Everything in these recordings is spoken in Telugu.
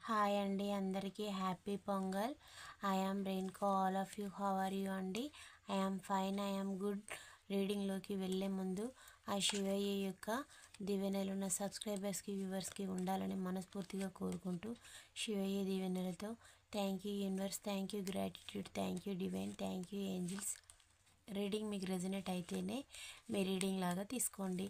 హాయ్ అండి, అందరికీ హ్యాపీ పొంగల్. ఐ యామ్ రెయిన్కో. All of you, how are you అండి? I am fine, I am good. రీడింగ్లోకి వెళ్ళే ముందు ఆ శివయ్య యొక్క దీవెనలు నా సబ్స్క్రైబర్స్కి, వ్యూవర్స్కి ఉండాలని మనస్ఫూర్తిగా కోరుకుంటూ, శివయ్య దీవెనలతో thank you universe, thank you gratitude, thank you divine, thank you angels. Reading మీకు రెజనేట్ అయితేనే మీ రీడింగ్ లాగా తీసుకోండి.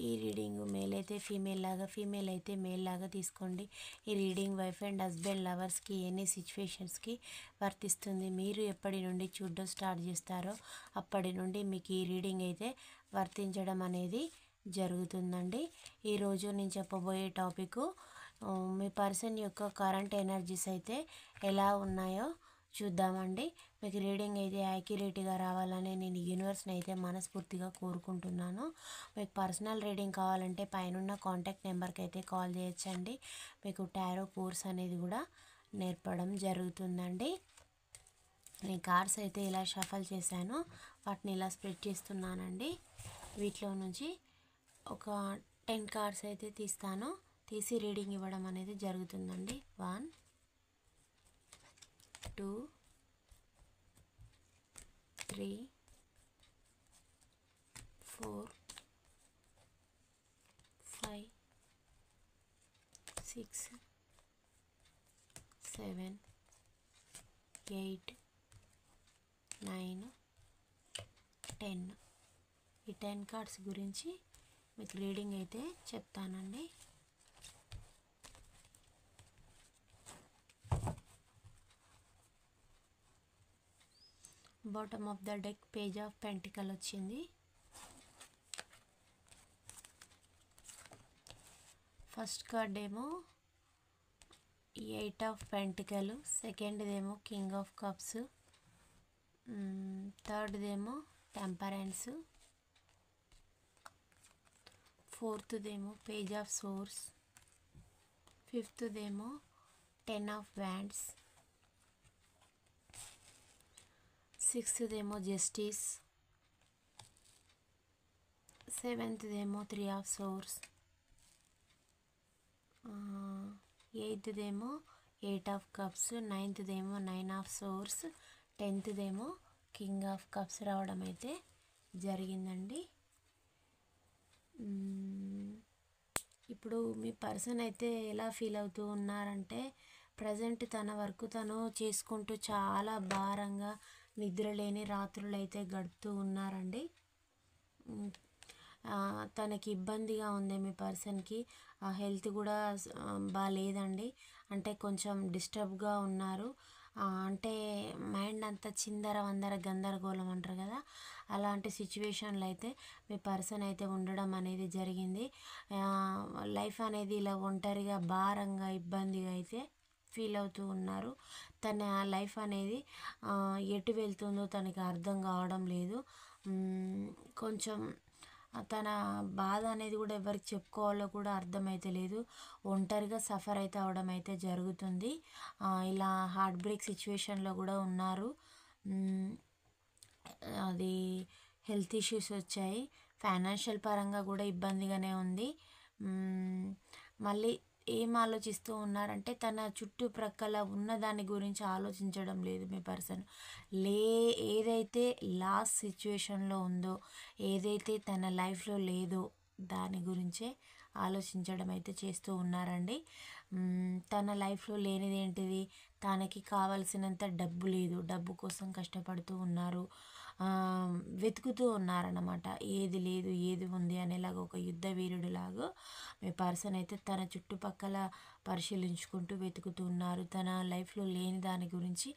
ఈ రీడింగ్ మేల్ అయితే ఫీమేల్ లాగా, ఫీమేల్ అయితే మేల్ లాగా తీసుకోండి. ఈ రీడింగ్ వైఫ్ అండ్ హస్బెండ్ లవర్స్కి ఎన్ని సిచ్యువేషన్స్కి వర్తిస్తుంది. మీరు ఎప్పటి నుండి చూడడం స్టార్ట్ చేస్తారో అప్పటి నుండి మీకు ఈ రీడింగ్ అయితే వర్తించడం అనేది జరుగుతుందండి. ఈరోజు నేను చెప్పబోయే టాపిక్ మీ పర్సన్ యొక్క కరెంట్ ఎనర్జీస్ అయితే ఎలా ఉన్నాయో చూద్దామండి. మీకు రీడింగ్ అయితే యాక్యురేట్గా రావాలని నేను యూనివర్స్ని అయితే మనస్ఫూర్తిగా కోరుకుంటున్నాను. మీకు పర్సనల్ రీడింగ్ కావాలంటే పైన కాంటాక్ట్ నెంబర్కి అయితే కాల్ చేయొచ్చండి. మీకు టారో కోర్స్ అనేది కూడా నేర్పడం జరుగుతుందండి. నేను కార్డ్స్ అయితే ఇలా షఫల్ చేశాను, వాటిని ఇలా స్ప్రెడ్ చేస్తున్నానండి. వీటిలో నుంచి ఒక 10 కార్డ్స్ అయితే తీసి రీడింగ్ ఇవ్వడం అనేది జరుగుతుందండి. 1 2 3 4 5 6 7 8 9 10. ఈ 10 కార్డ్స్ గురించి మీకు రీడింగ్ అయితే చెప్తానండి. Bottom of the deck page of pentacle వచ్చింది. ఫస్ట్ కార్డ్ ఏమో 8 ఆఫ్ పెంటికల్, సెకండ్దేమో కింగ్ ఆఫ్ కప్స్, థర్డ్దేమో టెంపరెన్స్, ఫోర్త్దేమో పేజ్ ఆఫ్ సోర్స్, ఫిఫ్త్దేమో 10 ఆఫ్ వ్యాండ్స్, సిక్స్త్దేమో జస్టిస్, సెవెంత్దేమో 3 ఆఫ్ సోర్స్, ఎయిత్దేమో 8 ఆఫ్ కప్స్, నైన్త్దేమో 9 ఆఫ్ సోర్స్, 10థ్దేమో కింగ్ ఆఫ్ కప్స్ రావడం అయితే జరిగిందండి. ఇప్పుడు మీ పర్సన్ అయితే ఎలా ఫీల్ అవుతూ ఉన్నారంటే, ప్రజెంట్ తన వర్క్ తను చేసుకుంటూ చాలా భారంగా నిద్రలేని రాత్రులు అయితే గడుపుతూ ఉన్నారండి. తనకి ఇబ్బందిగా ఉంది. మీ పర్సన్కి హెల్త్ కూడా బాగాలేదండి. అంటే కొంచెం డిస్టర్బ్గా ఉన్నారు. అంటే మైండ్ అంతా చిందర వందర గందరగోళం అంటారు కదా, అలాంటి సిచ్యువేషన్లో అయితే మీ పర్సన్ అయితే ఉండడం అనేది జరిగింది. లైఫ్ అనేది ఇలా ఒంటరిగా భారంగా ఇబ్బందిగా అయితే ఫీల్ అవుతూ ఉన్నారు. తన లైఫ్ అనేది ఎటు వెళ్తుందో తనకి అర్థం కావడం లేదు. కొంచెం తన బాధ అనేది కూడా ఎవరికి చెప్పుకోవాలో కూడా అర్థమైతే లేదు. ఒంటరిగా సఫర్ అయితే అవడం అయితే జరుగుతుంది. ఇలా హార్ట్ బ్రేక్ సిచ్యువేషన్లో కూడా ఉన్నారు. అది హెల్త్ ఇష్యూస్ వచ్చాయి. ఫైనాన్షియల్ పరంగా కూడా ఇబ్బందిగానే ఉంది. మళ్ళీ ఏం ఆలోచిస్తూ ఉన్నారంటే, తన చుట్టుప్రక్కల ఉన్న దాని గురించి ఆలోచించడం లేదు మీ పర్సన్. ఏదైతే లాస్ట్ సిచ్యువేషన్లో ఉందో, ఏదైతే తన లైఫ్లో లేదో దాని గురించే ఆలోచించడం అయితే చేస్తూ ఉన్నారండి. తన లైఫ్లో లేనిది ఏంటిది? తనకి కావలసినంత డబ్బు లేదు, డబ్బు కోసం కష్టపడుతూ ఉన్నారు, వెతుకుతూ ఉన్నారన్నమాట. ఏది లేదు ఏది ఉంది అనేలాగా ఒక యుద్ధ వీరుడిలాగా మీ పర్సన్ అయితే తన చుట్టుపక్కల పరిశీలించుకుంటూ వెతుకుతూ ఉన్నారు. తన లైఫ్లో లేని దాని గురించి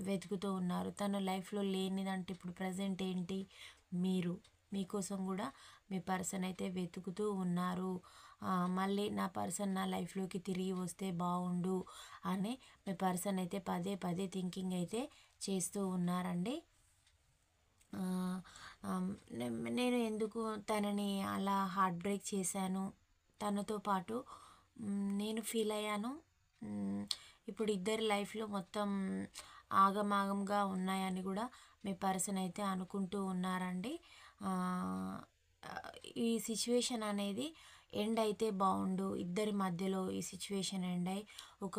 వెతుకుతూ ఉన్నారు. తన లైఫ్లో లేనిదంటే ఇప్పుడు ప్రజెంట్ ఏంటి? మీకోసం కూడా మీ పర్సన్ అయితే వెతుకుతూ ఉన్నారు. మళ్ళీ నా పర్సన్ నా లైఫ్లోకి తిరిగి వస్తే బాగుండు అని మీ పర్సన్ అయితే పదే పదే థింకింగ్ అయితే చేస్తూ ఉన్నారండి. నేను ఎందుకు తనని అలా హార్ట్ బ్రేక్ చేశాను, తనతో పాటు నేను ఫీల్ అయ్యాను. ఇప్పుడు ఇద్దరి లైఫ్లో మొత్తం ఆగమాగంగా ఉన్నాయని కూడా మీ పర్సన్ అయితే అనుకుంటూ ఉన్నారండి. ఈ సిచ్యువేషన్ అనేది ఎండ్ అయితే బాగుండు, ఇద్దరి మధ్యలో ఈ సిచ్యువేషన్ ఎండ్ అయ్యి ఒక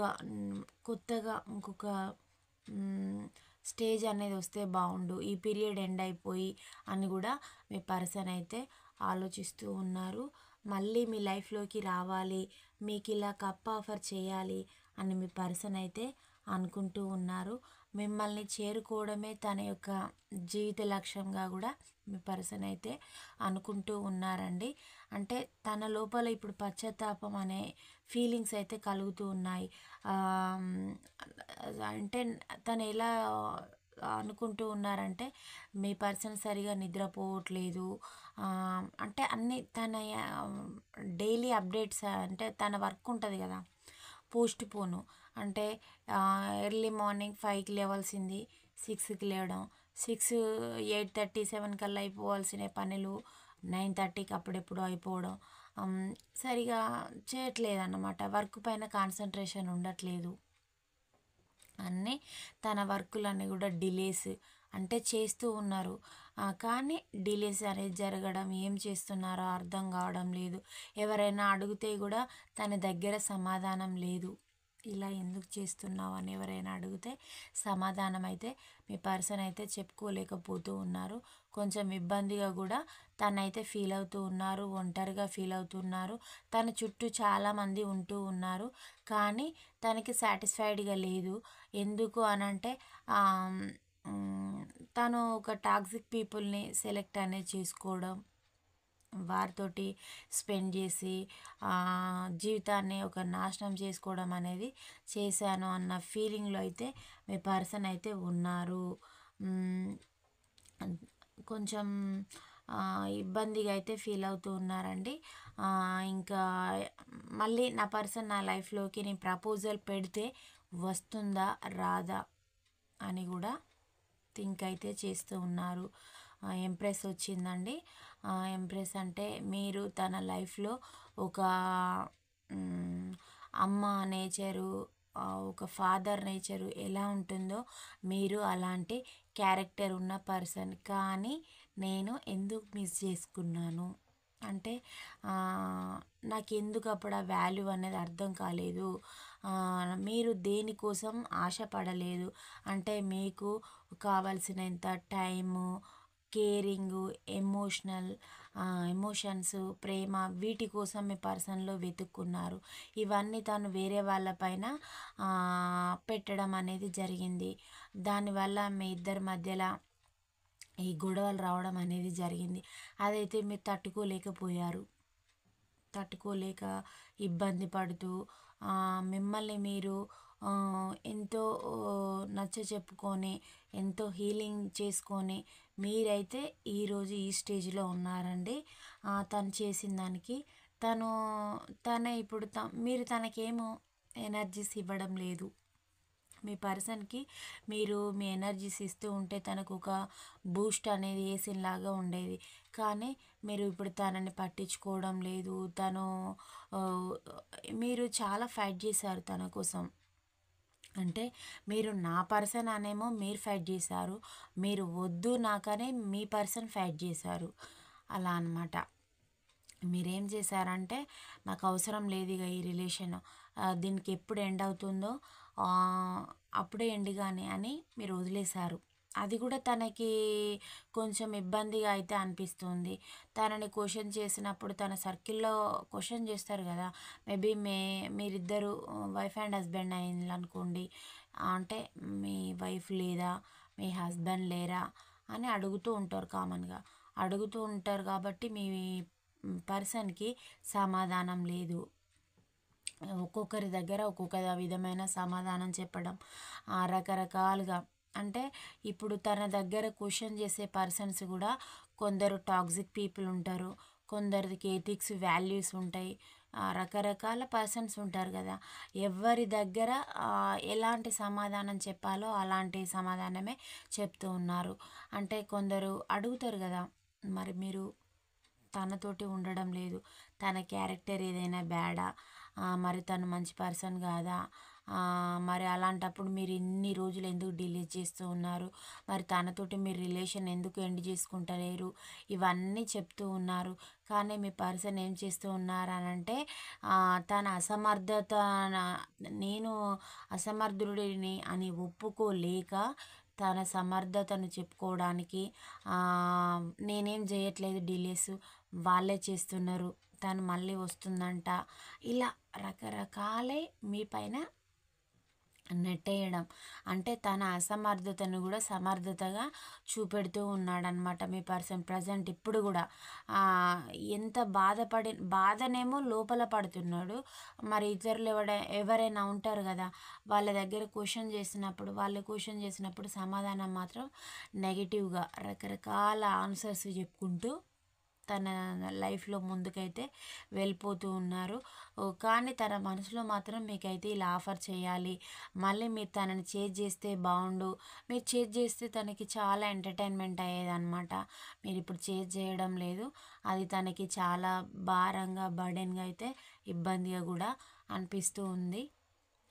కొత్తగా ఇంకొక స్టేజ్ అనేది వస్తే బాగుండు, ఈ పీరియడ్ ఎండ్ అయిపోయి అని కూడా మీ పర్సన్ అయితే ఆలోచిస్తూ ఉన్నారు. మళ్ళీ మీ లైఫ్లోకి రావాలి, మీకు ఇలా కప్ ఆఫర్ చేయాలి అని మీ పర్సన్ అయితే అనుకుంటూ ఉన్నారు. మిమ్మల్ని చేరుకోవడమే తన యొక్క జీవిత లక్ష్యంగా కూడా మీ పర్సన్ అయితే అనుకుంటూ ఉన్నారండి. అంటే తన లోపల ఇప్పుడు పశ్చాత్తాపం అనే ఫీలింగ్స్ అయితే కలుగుతూ ఉన్నాయి. అంటే తను ఎలా అనుకుంటూ ఉన్నారంటే మీ పర్సన్ సరిగా నిద్రపోవట్లేదు, అంటే అన్ని తన డైలీ అప్డేట్స్, అంటే తన వర్క్ ఉంటుంది కదా పోస్ట్ పోను, అంటే ఎర్లీ మార్నింగ్ 5కి లేవాల్సింది 6కి లేవడం, 6 8:30 7 కల్లా అయిపోవాల్సిన పనులు 9:30కి అప్పుడెప్పుడు అయిపోవడం, సరిగా చేయట్లేదు అన్నమాట. వర్క్ పైన కాన్సన్ట్రేషన్ ఉండట్లేదు. అన్నీ తన వర్కులన్నీ కూడా డిలేస్ అంటే చేస్తూ ఉన్నారు, కానీ డిలేస్ అనేది జరగడం, ఏం చేస్తున్నారో అర్థం కావడం లేదు. ఎవరైనా అడిగితే కూడా తన దగ్గర సమాధానం లేదు. ఇలా ఎందుకు చేస్తున్నావు అని ఎవరైనా అడిగితే సమాధానం అయితే మీ పర్సన్ అయితే చెప్పుకోలేకపోతూ ఉన్నారు. కొంచెం ఇబ్బందిగా కూడా తనైతే ఫీల్ అవుతూ ఉన్నారు, ఒంటరిగా ఫీల్ అవుతున్నారు. తన చుట్టూ చాలామంది ఉంటూ ఉన్నారు, కానీ తనకి సాటిస్ఫైడ్గా లేదు. ఎందుకు అనంటే తను ఒక టాక్సిక్ పీపుల్ని సెలెక్ట్ అనేది చేసుకోవడం, వారితోటి స్పెండ్ చేసి జీవితాన్ని ఒక నాశనం చేసుకోవడం అనేది చేశాను అన్న ఫీలింగ్లో అయితే మీ పర్సన్ అయితే ఉన్నారు. కొంచెం ఇబ్బందిగా అయితే ఫీల్ అవుతూ ఉన్నారండి. ఇంకా మళ్ళీ నా పర్సన్ నా లైఫ్లోకి నేను ప్రపోజల్ పెడితే వస్తుందా రాదా అని కూడా థింక్ అయితే చేస్తూ ఉన్నారు. ఎంప్రెస్ వచ్చిందండి. ఎంప్రెస్ అంటే మీరు తన లైఫ్లో ఒక అమ్మ నేచరు, ఒక ఫాదర్ నేచరు ఎలా ఉంటుందో మీరు అలాంటి క్యారెక్టర్ ఉన్న పర్సన్, కానీ నేను ఎందుకు మిస్ చేసుకున్నాను అంటే నాకు ఎందుకు అప్పుడు ఆ వాల్యూ అనేది అర్థం కాలేదు. మీరు దేనికోసం ఆశపడలేదు, అంటే మీకు కావాల్సినంత టైము, కేరింగు, ఎమోషన్స్, ప్రేమ, వీటి కోసం మీ పర్సన్లో వెతుక్కున్నారు. ఇవన్నీ తను వేరే వాళ్ళపైన పెట్టడం అనేది జరిగింది. దానివల్ల మీ ఇద్దరి మధ్యలో ఈ గొడవలు రావడం అనేది జరిగింది. అదైతే మీరు తట్టుకోలేక ఇబ్బంది పడుతూ మిమ్మల్ని మీరు ఎంతో నచ్చ చెప్పుకొని ఎంతో హీలింగ్ చేసుకొని మీరైతే ఈరోజు ఈ స్టేజ్లో ఉన్నారండి. తను చేసిన దానికి తన ఇప్పుడు మీరు తనకేమో ఎనర్జీస్ ఇవ్వడం లేదు. మీ పర్సన్కి మీరు మీ ఎనర్జీస్ ఇస్తూ ఉంటే తనకు ఒక బూస్ట్ అనేది వేసినలాగా ఉండేది, కానీ మీరు ఇప్పుడు తనని పట్టించుకోవడం లేదు. మీరు చాలా ఫైట్ చేశారు తన కోసం. అంటే మీరు నా పర్సన్ అనేమో మీరు ఫైట్ చేశారు, మీరు వద్దు నాకనే మీ పర్సన్ ఫైట్ చేశారు. అలా అనమాట. మీరేం చేశారంటే నాకు అవసరం లేదు ఇక ఈ రిలేషన్, దీనికి ఎప్పుడు ఎండ్ అవుతుందో అప్పుడే ఎండ్ కానీ అని మీరు వదిలేశారు. అది కూడా తనకి కొంచెం ఇబ్బందిగా అయితే అనిపిస్తుంది. తనని క్వశ్చన్ చేసినప్పుడు తన సర్కిల్లో క్వశ్చన్ చేస్తారు కదా, మేబీ మీరిద్దరు వైఫ్ అండ్ హస్బెండ్ అయింది అనుకోండి, అంటే మీ వైఫ్ లేదా మీ హస్బెండ్ లేరా అని అడుగుతూ ఉంటారు, కామన్గా అడుగుతూ ఉంటారు. కాబట్టి మీ పర్సన్కి సమాధానం లేదు. ఒక్కొక్కరి దగ్గర ఒక్కొక్క విధమైన సమాధానం చెప్పడం, రకరకాలుగా. అంటే ఇప్పుడు తన దగ్గర క్వశ్చన్ చేసే పర్సన్స్ కూడా కొందరు టాక్సిక్ పీపుల్ ఉంటారు, కొందరికి ఎథిక్స్ వాల్యూస్ ఉంటాయి, రకరకాల పర్సన్స్ ఉంటారు కదా. ఎవరి దగ్గర ఎలాంటి సమాధానం చెప్పాలో అలాంటి సమాధానమే చెప్తూ ఉన్నారు. అంటే కొందరు అడుగుతారు కదా, మరి మీరు తనతోటి ఉండడం లేదు, తన క్యారెక్టర్ ఏదైనా బ్యాడా, మరి తను మంచి పర్సన్ కాదా, మరి అలాంటప్పుడు మీరు ఇన్ని రోజులు ఎందుకు డిలే చేస్తూ ఉన్నారు, మరి తనతోటి మీరు రిలేషన్ ఎందుకు ఎండ్ చేసుకుంటలేరు, ఇవన్నీ చెప్తూ ఉన్నారు. కానీ మీ పర్సన్ ఏం చేస్తూ ఉన్నారనంటే తన అసమర్థత, నేను అసమర్థుడిని అని ఒప్పుకోలేక తన సమర్థతను చెప్పుకోవడానికి నేనేం చేయట్లేదు డిలేస్, వాళ్ళే చేస్తున్నారు, తను మళ్ళీ వస్తుందంట, ఇలా రకరకాలే మీ పైన నెట్టేయడం. అంటే తన అసమర్థతను కూడా సమర్థతగా చూపెడుతూ ఉన్నాడనమాట మీ పర్సన్ ప్రజెంట్ ఇప్పుడు కూడా. ఎంత బాధనేమో లోపల పడుతున్నాడు. మరి ఇతరులు ఎవరైనా ఉంటారు కదా, వాళ్ళ దగ్గర క్వశ్చన్ చేసినప్పుడు సమాధానం మాత్రం నెగిటివ్గా రకరకాల ఆన్సర్స్ చెప్పుకుంటూ తన లైఫ్లో ముందుకైతే వెళ్ళిపోతూ ఉన్నారు. కానీ తన మనసులో మాత్రం మీకైతే ఇలా ఆఫర్ చేయాలి, మళ్ళీ మీరు తనని చేజ్ చేస్తే బాగుండు, మీరు చేజ్ చేస్తే తనకి చాలా ఎంటర్టైన్మెంట్ అయ్యేదన్నమాట. మీరు ఇప్పుడు చేజ్ చేయడం లేదు, అది తనకి చాలా భారంగా బర్డెన్గా అయితే ఇబ్బందిగా కూడా అనిపిస్తూ ఉంది.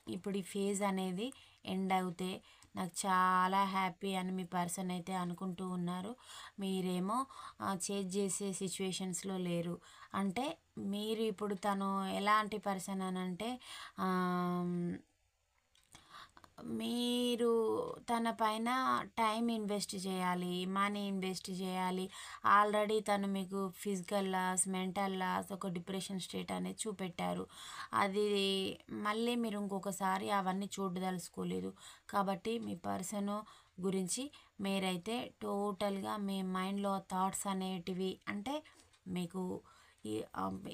ఇప్పుడు ఈ ఫేజ్ అనేది ఎండ్ అవుతే నాకు చాలా హ్యాపీ అని మీ పర్సన్ అయితే అనుకుంటూ ఉన్నారు. మీరేమో చేంజ్ చేసే సిచ్యువేషన్స్లో లేరు. అంటే మీరు ఇప్పుడు తను ఎలాంటి పర్సన్ అని అంటే మీరు తన పైన టైం ఇన్వెస్ట్ చేయాలి, మనీ ఇన్వెస్ట్ చేయాలి. ఆల్రెడీ తను మీకు ఫిజికల్ లాస్, మెంటల్ లాస్, ఒక డిప్రెషన్ స్టేట్ అనేది చూపెట్టారు. అది మళ్ళీ మీరు ఇంకొకసారి అవన్నీ చూడదలుచుకోలేదు. కాబట్టి మీ పర్సన్ గురించి మీరైతే టోటల్గా మీ మైండ్లో థాట్స్ అనేటివి అంటే మీకు ఈ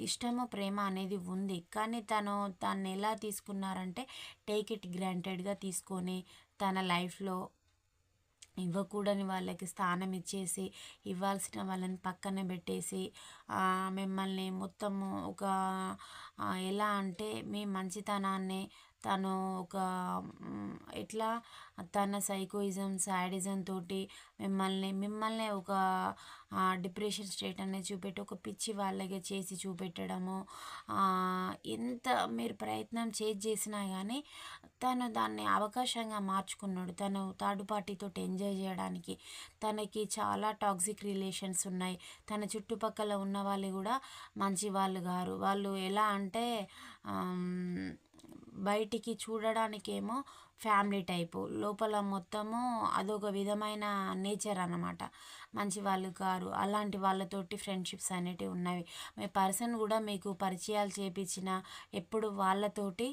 ఇష్టము ప్రేమ అనేది ఉంది. కానీ తను ఎలా తీసుకున్నారంటే టేక్ ఇట్ గ్రాంటెడ్గా తీసుకొని తన లైఫ్లో ఇవ్వకూడని వాళ్ళకి స్థానం ఇచ్చేసి, ఇవ్వాల్సిన వాళ్ళని పక్కన పెట్టేసి మిమ్మల్ని మొత్తము ఒక ఎలా అంటే మీ మంచితనాన్ని తను ఒక ఎట్లా తన సైకోయిజం, సాడిజం తోటి మిమ్మల్ని ఒక డిప్రెషన్ స్టేట్ అనేది చూపెట్టి ఒక పిచ్చి వాళ్ళగా చేసి చూపెట్టడము. ఎంత మీరు ప్రయత్నం చేసినా కానీ తను దాన్ని అవకాశంగా మార్చుకున్నాడు. తను థర్డ్ పార్టీతో ఎంజాయ్ చేయడానికి. తనకి చాలా టాక్సిక్ రిలేషన్స్ ఉన్నాయి. తన చుట్టుపక్కల ఉన్న వాళ్ళు కూడా మంచి వాళ్ళు గారు. వాళ్ళు ఎలా అంటే బయటికి చూడడానికేమో ఫ్యామిలీ టైపు, లోపల మొత్తము అదొక విధమైన నేచర్ అన్నమాట. మంచి వాళ్ళు కారు. అలాంటి వాళ్ళతోటి ఫ్రెండ్షిప్స్ అనేటివి ఉన్నవి. మీ పర్సన్ కూడా మీకు పరిచయాలు చేయించిన ఎప్పుడు వాళ్ళతోటి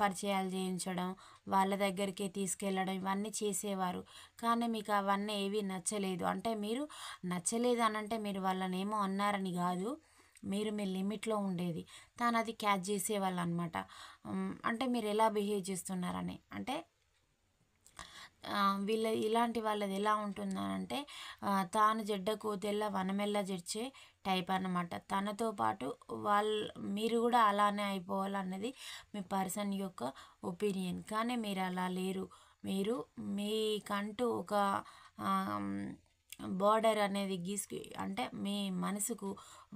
పరిచయాలు చేయించడం, వాళ్ళ దగ్గరికి తీసుకెళ్ళడం ఇవన్నీ చేసేవారు. కానీ మీకు అవన్నీ ఏవి నచ్చలేదు. అంటే మీరు నచ్చలేదు అని అంటే మీరు వాళ్ళని ఏమో అన్నారని కాదు, మీరు మీ లిమిట్లో ఉండేది. తను అది క్యాచ్ చేసేవాళ్ళు అనమాట. అంటే మీరు ఎలా బిహేవ్ చేస్తున్నారని. అంటే ఇలాంటి వాళ్ళది ఎలా ఉంటుందనంటే తాను జడ్డ కోతెల్ల వనమెల్ల జడ్చే టైప్ అన్నమాట. తనతో పాటు మీరు కూడా అలానే అయిపోవాలన్నది మీ పర్సన్ యొక్క ఒపీనియన్. కానీ మీరు అలా లేరు. మీరు మీకంటూ ఒక బార్డర్ అనేది అంటే మీ మనసుకు,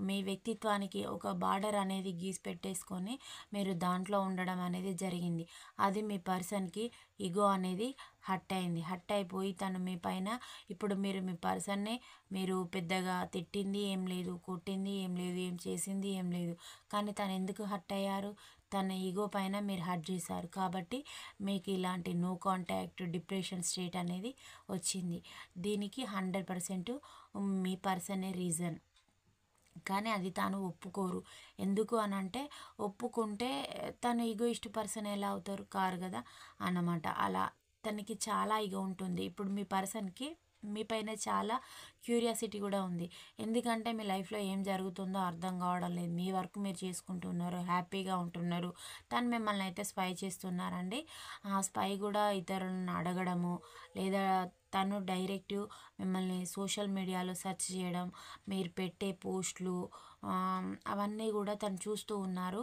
మీ వ్యక్తిత్వానికి ఒక బార్డర్ అనేది పెట్టేసుకొని మీరు దాంట్లో ఉండడం అనేది జరిగింది. అది మీ పర్సన్కి ఈగో అనేది హర్ట్ అయింది. హర్ట్ అయిపోయి తను మీ పైన ఇప్పుడు మీ పర్సన్నే మీరు పెద్దగా తిట్టింది ఏం లేదు, కొట్టింది ఏం లేదు, ఏం చేసింది ఏం లేదు. కానీ తను ఎందుకు హర్ట్ అయ్యారు? తన ఈగో పైన మీరు హర్ట్ చేశారు. కాబట్టి మీకు ఇలాంటి నో కాంటాక్ట్ డిప్రెషన్ స్టేట్ అనేది వచ్చింది. దీనికి 100% మీ పర్సనే రీజన్. కానీ అది తాను ఒప్పుకోరు. ఎందుకు అని అంటే ఒప్పుకుంటే తను ఈగోయిస్ట్ పర్సన్ ఎలా అవుతారు? కారు కదా అన్నమాట. అలా తనకి చాలా ఈగో ఉంటుంది. ఇప్పుడు మీ పర్సన్కి మీ పైన చాలా క్యూరియాసిటీ కూడా ఉంది. ఎందుకంటే మీ లైఫ్లో ఏం జరుగుతుందో అర్థం కావడం లేదు. మీ వర్క్ మీరు చేసుకుంటున్నారు, హ్యాపీగా ఉంటున్నారు. తను మిమ్మల్ని అయితే స్పై చేస్తున్నారండి. ఆ స్పై కూడా ఇతరులను అడగడము, లేదా తను డైరెక్ట్ మిమ్మల్ని సోషల్ మీడియాలో సెర్చ్ చేయడం, మీరు పెట్టే పోస్టులు అవన్నీ కూడా తను చూస్తూ ఉన్నారు.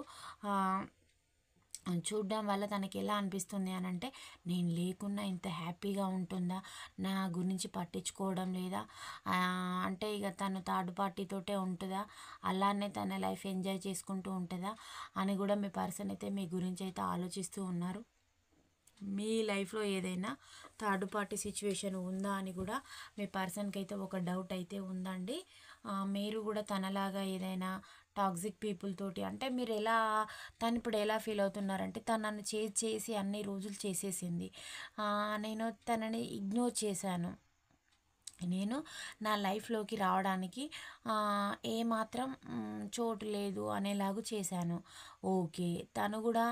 చూడడం వల్ల తనకి ఎలా అనిపిస్తుంది అని అంటే, నేను లేకున్నా ఇంత హ్యాపీగా ఉంటుందా, నా గురించి పట్టించుకోవడం లేదా, అంటే ఇక తను థర్డ్ పార్టీతోటే ఉంటుందా, అలానే తన లైఫ్ ఎంజాయ్ చేసుకుంటూ ఉంటుందా అని కూడా మీ పర్సన్ అయితే మీ గురించి అయితే ఆలోచిస్తూ ఉన్నారు. మీ లైఫ్లో ఏదైనా థర్డ్ పార్టీ సిచ్యువేషన్ ఉందా అని కూడా మీ పర్సన్కి అయితే ఒక డౌట్ అయితే ఉందండి. మీరు కూడా తనలాగా ఏదైనా టాక్సిక్ పీపుల్ తోటి అంటే మీరు ఎలా, తను ఇప్పుడు ఎలా ఫీల్ అవుతున్నారంటే, తను నన్ను చేసి అన్ని రోజులు చేసేసింది, నేను తనని ఇగ్నోర్ చేశాను, నేను నా లైఫ్లోకి రావడానికి ఏమాత్రం చోటు లేదు అనేలాగా చేశాను. ఓకే, తను కూడా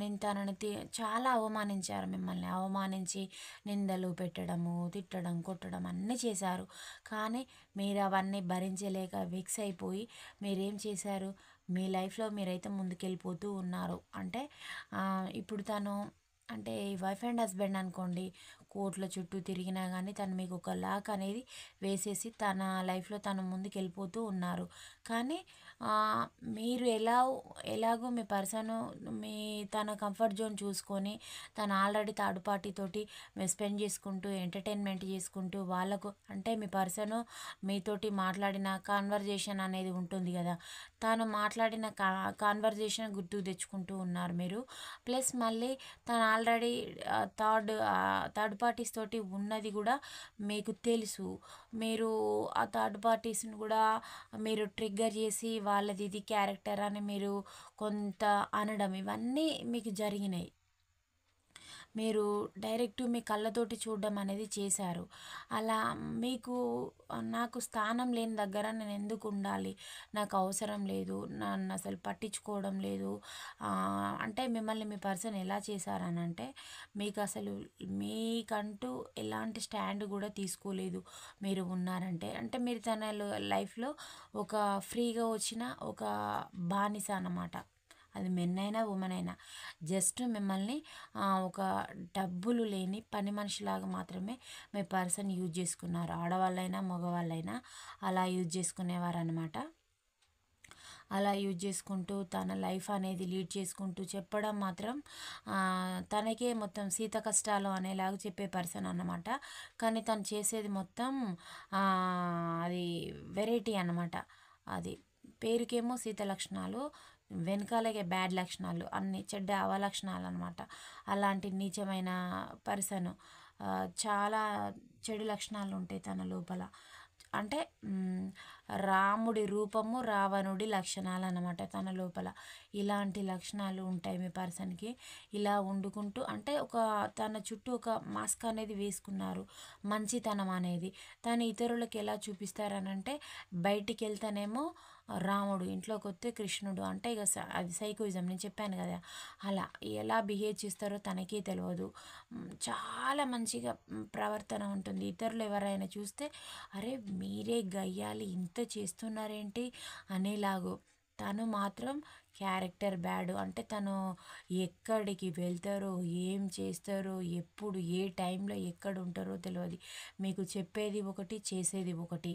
నేను తనని చాలా అవమానించారు, మిమ్మల్ని అవమానించి నిందలు పెట్టడము, తిట్టడం, కొట్టడం అన్నీ చేశారు. కానీ మీరు అవన్నీ భరించలేక వెక్స్ అయిపోయి మీరేం చేశారు, మీ లైఫ్లో మీరైతే ముందుకెళ్ళిపోతూ ఉన్నారు. అంటే ఇప్పుడు తను అంటే వైఫ్ అండ్ హస్బెండ్ అనుకోండి, కోట్ల చుట్టూ తిరిగినా కానీ తను మీకు ఒక లాక్ అనేది వేసేసి తన లైఫ్లో తను ముందుకు వెళ్ళిపోతూ ఉన్నారు. కానీ మీరు ఎలాగో మీ పర్సన్ మీ తన కంఫర్ట్ జోన్ చూసుకొని తను ఆల్రెడీ థర్డ్ పార్టీ తోటి మీరు స్పెండ్ చేసుకుంటూ ఎంటర్టైన్మెంట్ చేసుకుంటూ వాళ్ళకు అంటే మీ పర్సను మీతోటి మాట్లాడిన కాన్వర్జేషన్ అనేది ఉంటుంది కదా, తను మాట్లాడిన కాన్వర్జేషన్ గుర్తు తెచ్చుకుంటూ ఉన్నారు మీరు. ప్లస్ మళ్ళీ తను ఆల్రెడీ థర్డ్ పార్టీస్ తోటి ఉన్నది కూడా మీకు తెలుసు. మీరు ఆ థర్డ్ పార్టీస్ని కూడా మీరు ట్రిగ్గర్ చేసి వాళ్ళది ఇది క్యారెక్టర్ అని మీరు కొంత అనడం ఇవన్నీ మీకు జరిగినాయి. మీరు డైరెక్ట్ మీ కళ్ళతోటి చూడడం అనేది చేశారు. అలా మీకు నాకు స్థానం లేని దగ్గర నేను ఎందుకు ఉండాలి, నాకు అవసరం లేదు, నన్ను అసలు పట్టించుకోవడం లేదు అంటే మిమ్మల్ని మీ పర్సన్ ఎలా చేశారని అంటే, మీకు అసలు మీకంటూ ఎలాంటి స్టాండ్ కూడా తీసుకోలేదు. మీరు ఉన్నారంటే అంటే మీరు తన లైఫ్లో ఒక ఫ్రీగా వచ్చిన ఒక బానిస అన్నమాట. అది మెన్ అయినా ఉమెన్ అయినా జస్ట్ మిమ్మల్ని ఒక డబ్బులు లేని పని మనిషిలాగా మాత్రమే మీ పర్సన్ యూజ్ చేసుకున్నారు. ఆడవాళ్ళైనా మగవాళ్ళైనా అలా యూజ్ చేసుకునేవారు అనమాట. అలా యూజ్ చేసుకుంటూ తన లైఫ్ అనేది లీడ్ చేసుకుంటూ చెప్పడం మాత్రం తనకే మొత్తం సీత కష్టాలు అనేలాగా చెప్పే పర్సన్ అన్నమాట. కానీ తను చేసేది మొత్తం అది వెరైటీ అన్నమాట. అది పేరుకేమో సీత లక్షణాలు, వెనకాలగే బ్యాడ్ లక్షణాలు, అన్ని చెడ్డ అవలక్షణాలు అనమాట. అలాంటి నీచమైన పర్సన్, చాలా చెడు లక్షణాలు ఉంటాయి తన లోపల. అంటే రాముడి రూపము రావణుడి లక్షణాలు అన్నమాట తన లోపల. ఇలాంటి లక్షణాలు ఉంటాయి మీ పర్సన్కి. ఇలా వండుకుంటూ అంటే ఒక తన చుట్టూ ఒక మాస్క్ అనేది వేసుకున్నారు, మంచితనం అనేది. తను ఇతరులకు ఎలా చూపిస్తారనంటే, బయటికి వెళ్తేనేమో రాముడు, ఇంట్లోకి వస్తే కృష్ణుడు. అంటే ఇక అది సైకోయిజం నేను చెప్పాను కదా, అలా ఎలా బిహేవ్ చేస్తారో తనకే తెలియదు. చాలా మంచిగా ప్రవర్తన ఉంటుంది. ఇతరులు ఎవరైనా చూస్తే అరే మీరే గయ్యాలి ఇంత చేస్తున్నారేంటి అనేలాగు. తను మాత్రం క్యారెక్టర్ బ్యాడ్. అంటే తను ఎక్కడికి వెళ్తారో, ఏం చేస్తారో, ఎప్పుడు ఏ టైంలో ఎక్కడ ఉంటారో తెలియదు. మీకు చెప్పేది ఒకటి, చేసేది ఒకటి.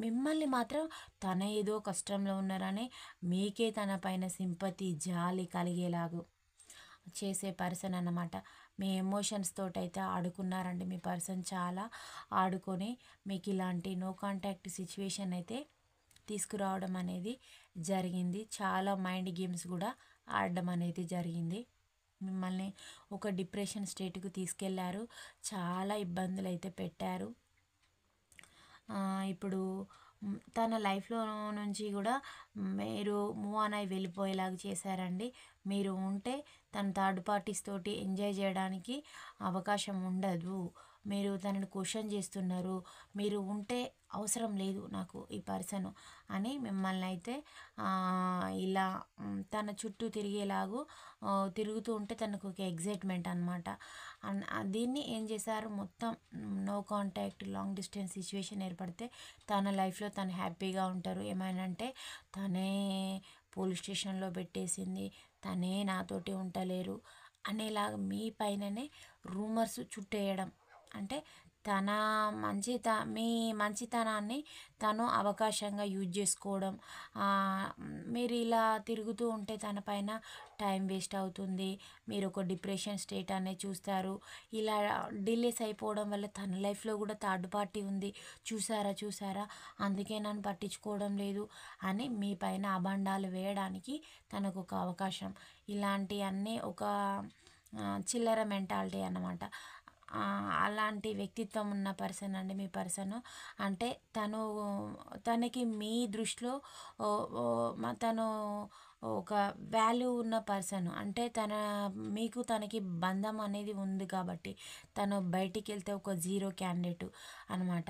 మిమ్మల్ని మాత్రం తన ఏదో కష్టంలో ఉన్నారని మీకే తన పైన సింపతి, జాలి కలిగేలాగు చేసే పర్సన్ అన్నమాట. మీ ఎమోషన్స్ తోటైతే ఆడుకున్నారండి మీ పర్సన్. చాలా ఆడుకొని మీకు ఇలాంటి నో కాంటాక్ట్ సిచ్యువేషన్ అయితే తీసుకురావడం అనేది జరిగింది. చాలా మైండ్ గేమ్స్ కూడా ఆడడం అనేది జరిగింది. మిమ్మల్ని ఒక డిప్రెషన్ స్టేట్కి తీసుకెళ్లారు, చాలా ఇబ్బందులు అయితే పెట్టారు. ఇప్పుడు తన లైఫ్లో నుంచి కూడా మీరు మూవ్ ఆన్ అయి వెళ్ళిపోయేలాగా చేశారండి. మీరు ఉంటే తన థర్డ్ పార్టీస్ తోటి ఎంజాయ్ చేయడానికి అవకాశం ఉండదు. మీరు తనని క్వశ్చన్ చేస్తున్నారు, మీరు ఉంటే అవసరం లేదు నాకు ఈ పర్సన్ అని మిమ్మల్ని అయితే ఇలా తన చుట్టూ తిరిగేలాగూ తిరుగుతూ ఉంటే తనకు ఒక ఎగ్జైట్మెంట్ అనమాట. దీన్ని ఏం చేశారు, మొత్తం no contact long distance situation ఏర్పడితే తన లైఫ్లో తను హ్యాపీగా ఉంటారు. ఏమైనా అంటే తనే పోలీస్ స్టేషన్లో పెట్టేసింది, తనే నాతోటి ఉండలేరు అనేలాగా మీ పైననే రూమర్స్ చుట్టేయడం. అంటే తన మీ మంచితనాన్ని తను అవకాశంగా యూజ్ చేసుకోవడం. మీరు ఇలా తిరుగుతూ ఉంటే తన పైన టైం వేస్ట్ అవుతుంది. మీరు ఒక డిప్రెషన్ స్టేట్ అనేది చూస్తారు. ఇలా డిలేస్ అయిపోవడం వల్ల తన లైఫ్లో కూడా థర్డ్ పార్టీ ఉంది, చూసారా అందుకే నన్ను పట్టించుకోవడం లేదు అని మీ పైన అభండాలు వేయడానికి తనకు ఒక అవకాశం. ఇలాంటివన్నీ ఒక చిల్లర మెంటాలిటీ అన్నమాట. అలాంటి వ్యక్తిత్వం ఉన్న పర్సన్ అండి మీ పర్సన్. అంటే తనకి మీ దృష్టిలో తను ఒక వాల్యూ ఉన్న పర్సన్. అంటే తనకి బంధం అనేది ఉంది కాబట్టి తను బయటికి వెళ్తే ఒక జీరో క్యాండిడేట్ అనమాట.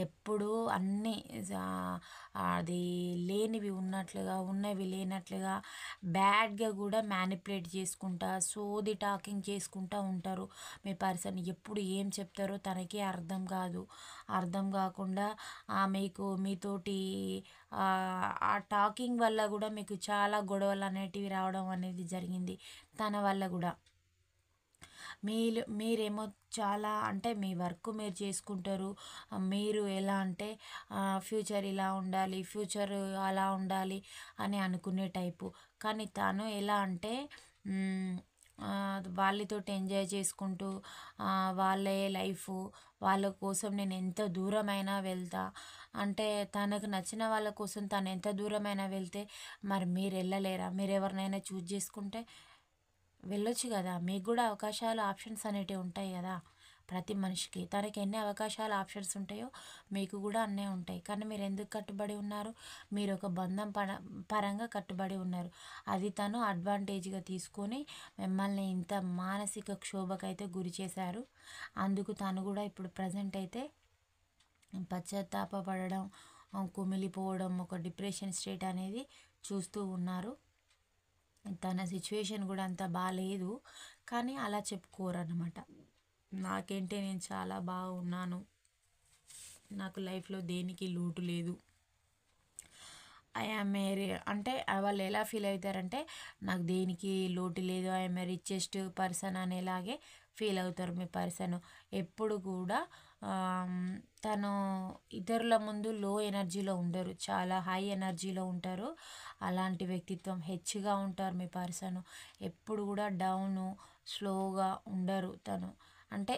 ఎప్పుడు అన్నీ అది లేనివి ఉన్నట్లుగా, ఉన్నవి లేనట్లుగా, బ్యాడ్గా కూడా మ్యానిపులేట్ చేసుకుంటా, సోది టాకింగ్ చేసుకుంటూ ఉంటారు మీ పర్సన్. ఎప్పుడు ఏం చెప్తారో తనకే అర్థం కాకుండా మీతోటి ఆ టాకింగ్ వల్ల కూడా మీకు చాలా గొడవలు అనేటివి రావడం అనేది జరిగింది తన వల్ల కూడా. మీరేమో చాలా అంటే మీ వర్క్ మీరు చేసుకుంటారు. మీరు ఎలా అంటే ఫ్యూచర్ ఇలా ఉండాలి, ఫ్యూచర్ అలా ఉండాలి అని అనుకునే టైపు. కానీ తను ఎలా అంటే వాళ్ళతోటి ఎంజాయ్ చేసుకుంటూ వాళ్ళే లైఫ్, వాళ్ళ కోసం నేను ఎంత దూరమైనా వెళ్తా అంటే తనకు నచ్చిన వాళ్ళ కోసం తను ఎంత దూరమైనా వెళ్తే మరి మీరు వెళ్ళలేరా? మీరు ఎవరినైనా చూజ్ చేసుకుంటే వెళ్ళొచ్చు కదా. మీకు కూడా అవకాశాలు ఆప్షన్స్ అనేటివి ఉంటాయి కదా ప్రతి మనిషికి. తనకి ఎన్ని అవకాశాలు ఆప్షన్స్ ఉంటాయో మీకు కూడా అన్నీ ఉంటాయి. కానీ మీరు ఎందుకు కట్టుబడి ఉన్నారు? మీరు ఒక బంధం పరంగా కట్టుబడి ఉన్నారు. అది తను అడ్వాంటేజ్గా తీసుకొని మిమ్మల్ని ఇంత మానసిక క్షోభకైతే గురి చేశారు. అందుకు తను కూడా ఇప్పుడు ప్రజెంట్ అయితే పశ్చాత్తాపపడడం, కుమిలిపోవడం, ఒక డిప్రెషన్ స్టేట్ అనేది చూస్తూ ఉన్నారు. తన సిచ్యువేషన్ కూడా అంత బాగాలేదు కానీ అలా చెప్పుకోరన్నమాట. నాకేంటే నేను చాలా బాగున్నాను, నాకు లైఫ్లో దేనికి లోటు లేదు, ఐఆమ్ అంటే వాళ్ళు ఎలా ఫీల్ అవుతారంటే నాకు దేనికి లోటు లేదు, ఐఎమ్ ఏ రిచెస్ట్ పర్సన్ అనేలాగే ఫీల్ అవుతారు మీ పర్సన్. ఎప్పుడు కూడా తను ఇతరుల ముందు లో ఎనర్జీలో ఉండరు, చాలా హై ఎనర్జీలో ఉంటారు. అలాంటి వ్యక్తిత్వం హెచ్గా ఉంటారు మీ పర్సన్. ఎప్పుడు కూడా డౌను స్లోగా ఉండరు తను. అంటే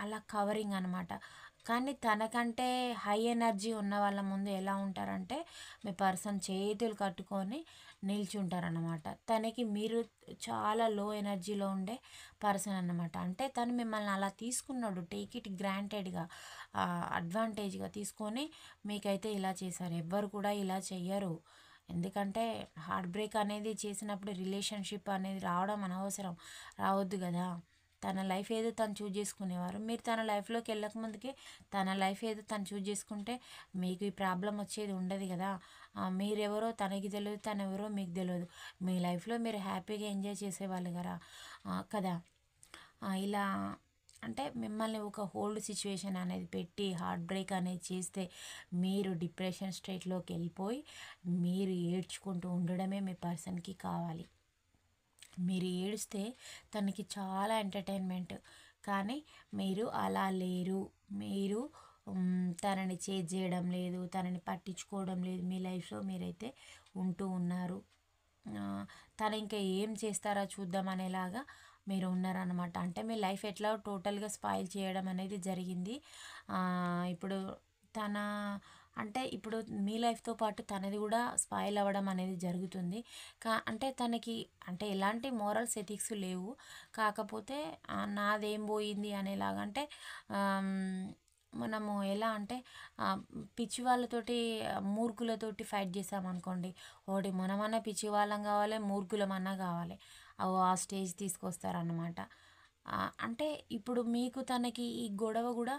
అలా కవరింగ్ అనమాట. కానీ తనకంటే హై ఎనర్జీ ఉన్న వాళ్ళ ముందు ఎలా ఉంటారంటే మీ పర్సన్ చేతులు కట్టుకొని నిల్చుంటారన్నమాట. తనకి మీరు చాలా లో ఎనర్జీలో ఉండే పర్సన్ అన్నమాట. అంటే తను మిమ్మల్ని అలా తీసుకున్నాడు, టేక్ ఇట్ గ్రాంటెడ్గా, అడ్వాంటేజ్గా తీసుకొని మీకైతే ఇలా చేశారు. ఎవ్వరు కూడా ఇలా చెయ్యరు. ఎందుకంటే హార్ట్ బ్రేక్ అనేది చేసినప్పుడు రిలేషన్షిప్ అనేది రావడం అనవసరం, రావద్దు కదా. తన లైఫ్ ఏదో తను చూజ్ చేసుకునేవారు. మీరు తన లైఫ్లోకి వెళ్ళకముందుకే తన లైఫ్ ఏదో తను చూజ్ చేసుకుంటే మీకు ఈ ప్రాబ్లం వచ్చేది ఉండదు కదా. మీరెవరో తనకి తెలియదు, తను ఎవరో మీకు తెలియదు. మీ లైఫ్లో మీరు హ్యాపీగా ఎంజాయ్ చేసేవాళ్ళు కదా. ఇలా అంటే మిమ్మల్ని ఒక హోల్డ్ సిచ్యువేషన్ అనేది పెట్టి హార్ట్ బ్రేక్ అనేది చేస్తే మీరు డిప్రెషన్ స్టేట్లోకి వెళ్ళిపోయి మీరు ఏడ్చుకుంటూ ఉండడమే మీ పర్సన్కి కావాలి. మీరు ఏడిస్తే తనకి చాలా ఎంటర్టైన్మెంట్. కానీ మీరు అలా లేరు. మీరు తనని చేజ్ చేయడం లేదు, తనని పట్టించుకోవడం లేదు. మీ లైఫ్లో మీరైతే ఉంటూ ఉన్నారు. తను ఇంకా ఏం చేస్తారా చూద్దాం అనేలాగా మీరు ఉన్నారనమాట. అంటే మీ లైఫ్ ఎట్లా టోటల్గా స్పాయిల్ చేయడం అనేది జరిగింది. ఇప్పుడు తన అంటే ఇప్పుడు మీ లైఫ్తో పాటు తనది కూడా స్పాయిల్ అవ్వడం అనేది జరుగుతుంది. అంటే తనకి అంటే ఎలాంటి మోరల్స్ ఎథిక్స్ లేవు. కాకపోతే నాదేం పోయింది అనేలాగా. అంటే మనము ఎలా అంటే పిచ్చి వాళ్ళతోటి మూర్ఖులతోటి ఫైట్ చేసామనుకోండి, ఒకటి మనమన్నా పిచ్చి వాళ్ళం కావాలి, మూర్ఖులమన్నా కావాలి, ఆ స్టేజ్ తీసుకొస్తారన్నమాట. అంటే ఇప్పుడు మీకు తనకి ఈ గొడవ కూడా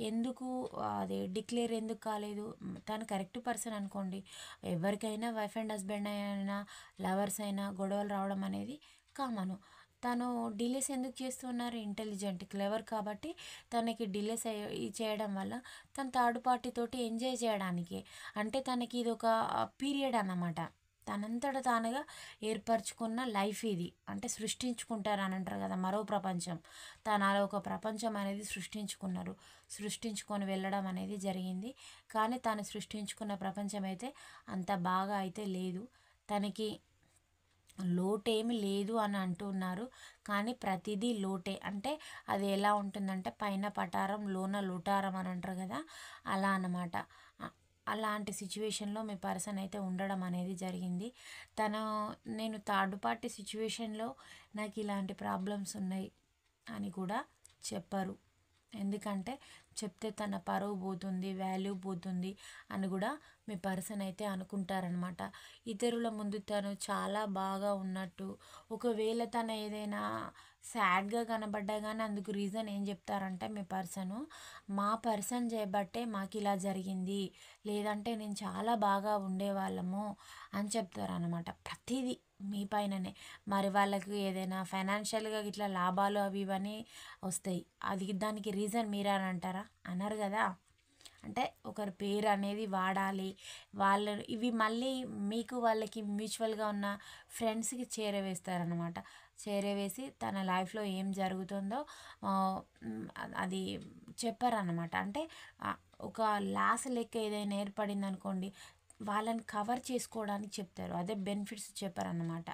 ఎందుకు అదే డిక్లేర్ ఎందుకు కాలేదు? తను కరెక్ట్ పర్సన్ అనుకోండి. ఎవరికైనా వైఫ్ అండ్ హస్బెండ్ అయినా లవర్స్ అయినా గొడవలు రావడం అనేది కామను. తను డిలేస్ ఎందుకు చేస్తున్నారు? ఇంటెలిజెంట్, క్లెవర్ కాబట్టి తనకి డిలేస్ చేయడం వల్ల తను థర్డ్ పార్టీ తోటి ఎంజాయ్ చేయడానికి. అంటే తనకి ఇది ఒక పీరియడ్ అన్నమాట. తనంతట తానుగా ఏర్పరచుకున్న లైఫ్ ఇది. అంటే సృష్టించుకుంటారు అని అంటారు కదా, మరో ప్రపంచం. తను అలా ఒక ప్రపంచం అనేది సృష్టించుకున్నారు. సృష్టించుకొని వెళ్ళడం అనేది జరిగింది. కానీ తను సృష్టించుకున్న ప్రపంచం అయితే అంత బాగా అయితే లేదు. తనకి లోటేమి లేదు అని అంటున్నారు. కానీ ప్రతిదీ లోటే. అంటే అది ఎలా ఉంటుందంటే పైన పటారం లోన లోటారం అని అంటారు కదా, అలా అన్నమాట. అలాంటి సిచ్యువేషన్లో మీ పర్సన్ అయితే ఉండడం అనేది జరిగింది. తను నేను థర్డ్ పార్టీ సిచ్యువేషన్లో నాకు ఇలాంటి ప్రాబ్లమ్స్ ఉన్నాయి అని కూడా చెప్పరు. ఎందుకంటే చెప్తే తన పరువు పోతుంది, వాల్యూ పోతుంది అని కూడా మీ పర్సన్ అయితే అనుకుంటారనమాట. ఇతరుల ముందు తను చాలా బాగా ఉన్నట్టు, ఒకవేళ తను ఏదైనా సాడ్గా కనబడ్డా కానీ అందుకు రీజన్ ఏం చెప్తారంటే మీ పర్సను, మా పర్సన్ చేయబట్టే మాకు ఇలా జరిగింది, లేదంటే నేను చాలా బాగా ఉండేవాళ్ళము అని చెప్తారనమాట. ప్రతిదీ మీ పైననే. మరి వాళ్ళకి ఏదైనా ఫైనాన్షియల్గా ఇట్లా లాభాలు అవి ఇవన్నీ వస్తాయి, అది దానికి రీజన్ మీరే అని అంటారా? అన్నారు కదా. అంటే ఒకరి పేరు అనేది వాడాలి. వాళ్ళు ఇవి మళ్ళీ మీకు వాళ్ళకి మ్యూచువల్గా ఉన్న ఫ్రెండ్స్కి చేరవేస్తారనమాట. చేరవేసి తన లైఫ్లో ఏం జరుగుతుందో అది చెప్పారనమాట. అంటే ఒక లాస్ లెక్క ఏదైనా ఏర్పడింది అనుకోండి, వాళ్ళని కవర్ చేసుకోవడానికి చెప్తారు. అదే బెనిఫిట్స్ చెప్పారన్నమాట.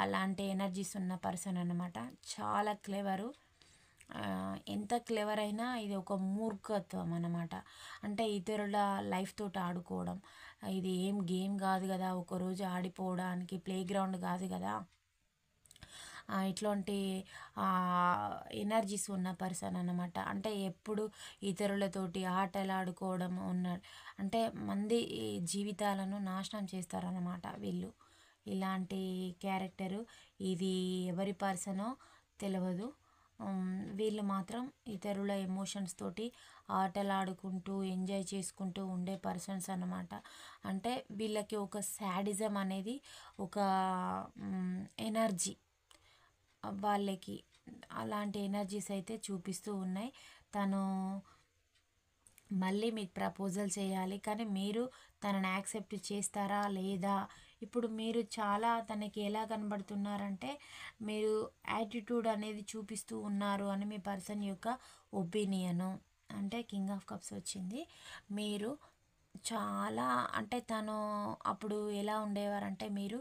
అలాంటి ఎనర్జీస్ ఉన్న పర్సన్ అన్నమాట. చాలా క్లెవరు. ఎంత క్లెవర్ అయినా ఇది ఒక మూర్ఖత్వం అన్నమాట. అంటే ఇతరుల లైఫ్ తోటి ఆడుకోవడం, ఇది ఏం గేమ్ కాదు కదా, ఒకరోజు ఆడిపోవడానికి ప్లే గ్రౌండ్ కాదు కదా. ఇట్లాంటి ఎనర్జీస్ ఉన్న పర్సన్ అన్నమాట. అంటే ఎప్పుడు ఇతరులతోటి ఆటలు ఆడుకోవడం అంటే మంది జీవితాలను నాశనం చేస్తారన్నమాట వీళ్ళు. ఇలాంటి క్యారెక్టరు. ఇది ఎవరి పర్సనో తెలియదు. వీళ్ళు మాత్రం ఇతరుల ఎమోషన్స్ తోటి ఆటలు ఆడుకుంటూ ఎంజాయ్ చేసుకుంటూ ఉండే పర్సన్స్ అన్నమాట. అంటే వీళ్ళకి ఒక శాడిజం అనేది ఒక ఎనర్జీ వాళ్ళకి. అలాంటి ఎనర్జీస్ అయితే చూపిస్తూ ఉన్నాయి. తను మళ్ళీ మీకు ప్రపోజల్ చేయాలి, కానీ మీరు తనని యాక్సెప్ట్ చేస్తారా లేదా? ఇప్పుడు మీరు చాలా తనకి ఎలా కనబడుతున్నారంటే మీరు యాటిట్యూడ్ అనేది చూపిస్తూ ఉన్నారు అని మీ పర్సన్ యొక్క ఒపీనియను. అంటే కింగ్ ఆఫ్ కప్స్ వచ్చింది. మీరు చాలా అంటే తను అప్పుడు ఎలా ఉండేవారంటే మీరు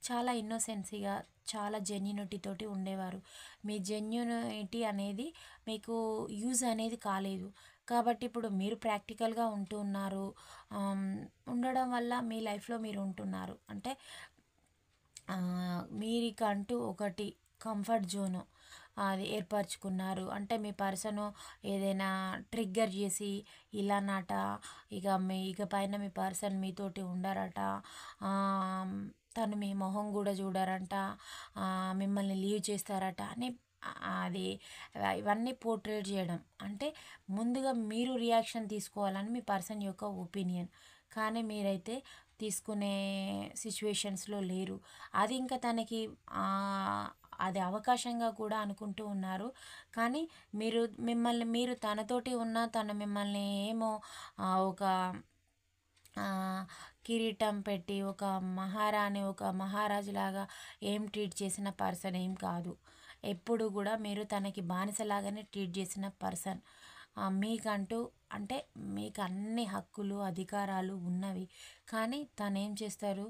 చాలా ఇన్నోసెన్సీగా, చాలా జెన్యూనిటీ తోటి ఉండేవారు. మీ జెన్యూనిటీ అనేది మీకు యూజ్ అనేది కాలేదు. కాబట్టి ఇప్పుడు మీరు ప్రాక్టికల్గా ఉంటూ ఉన్నారు. ఉండడం వల్ల మీ లైఫ్లో మీరు ఉంటున్నారు. అంటే మీరికంటూ ఒకటి కంఫర్ట్ జోను అది ఏర్పరచుకున్నారు. అంటే మీ పర్సను ఏదైనా ట్రిగ్గర్ చేసి ఇలానట, ఇక పైన మీ పర్సన్ మీతోటి ఉండరట, తను మీ మొహం కూడా చూడరంట, మిమ్మల్ని లీవ్ చేస్తారట అని అది ఇవన్నీ పోర్ట్రేట్ చేయడం. అంటే ముందుగా మీరు రియాక్షన్ తీసుకోవాలని మీ పర్సన్ యొక్క ఒపీనియన్. కానీ మీరైతే తీసుకునే సిచ్యువేషన్స్లో లేరు. అది ఇంకా తనకి అది అవకాశంగా కూడా అనుకుంటూ ఉన్నారు. కానీ మీరు తనతోటి ఉన్న తను మిమ్మల్ని ఏమో ఒక కిరీటం పెట్టి ఒక మహారాణి, ఒక మహారాజులాగా ఏం ట్రీట్ చేసిన పర్సన్ ఏం కాదు. ఎప్పుడు కూడా మీరు తనకి బానిసలాగానే ట్రీట్ చేసిన పర్సన్. మీకంటూ అంటే మీకు అన్ని హక్కులు అధికారాలు ఉన్నవి. కానీ తను ఏం చేస్తారు,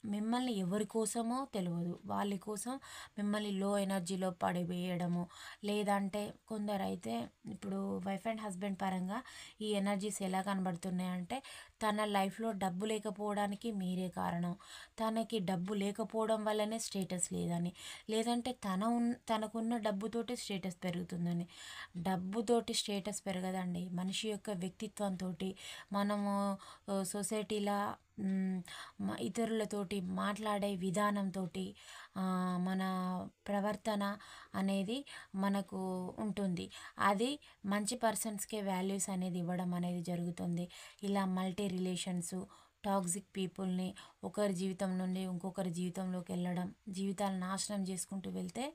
మిమ్మల్ని ఎవరి కోసమో తెలియదు, వాళ్ళ కోసం మిమ్మల్ని లో ఎనర్జీలో పడివేయడము. లేదంటే కొందరైతే ఇప్పుడు వైఫ్ అండ్ హస్బెండ్ పరంగా ఈ ఎనర్జీస్ ఎలా కనబడుతున్నాయంటే తన లైఫ్లో డబ్బు లేకపోవడానికి మీరే కారణం, తనకి డబ్బు లేకపోవడం వల్లనే స్టేటస్ లేదని, లేదంటే తనకున్న డబ్బుతోటి స్టేటస్ పెరుగుతుందని. డబ్బుతోటి స్టేటస్ పెరగదండి. మనిషి యొక్క వ్యక్తిత్వంతో, మనము సొసైటీలో ఇతరులతోటి మాట్లాడే విధానంతో, మన ప్రవర్తన అనేది మనకు ఉంటుంది. అది మంచి పర్సన్స్కే వాల్యూస్ అనేది ఇవ్వడం అనేది జరుగుతుంది. ఇలా మల్టీ రిలేషన్స్, టాక్సిక్ పీపుల్ని ఒకరి జీవితం నుండి ఇంకొకరి జీవితంలోకి వెళ్ళడం, జీవితాలు నాశనం చేసుకుంటూ వెళ్తే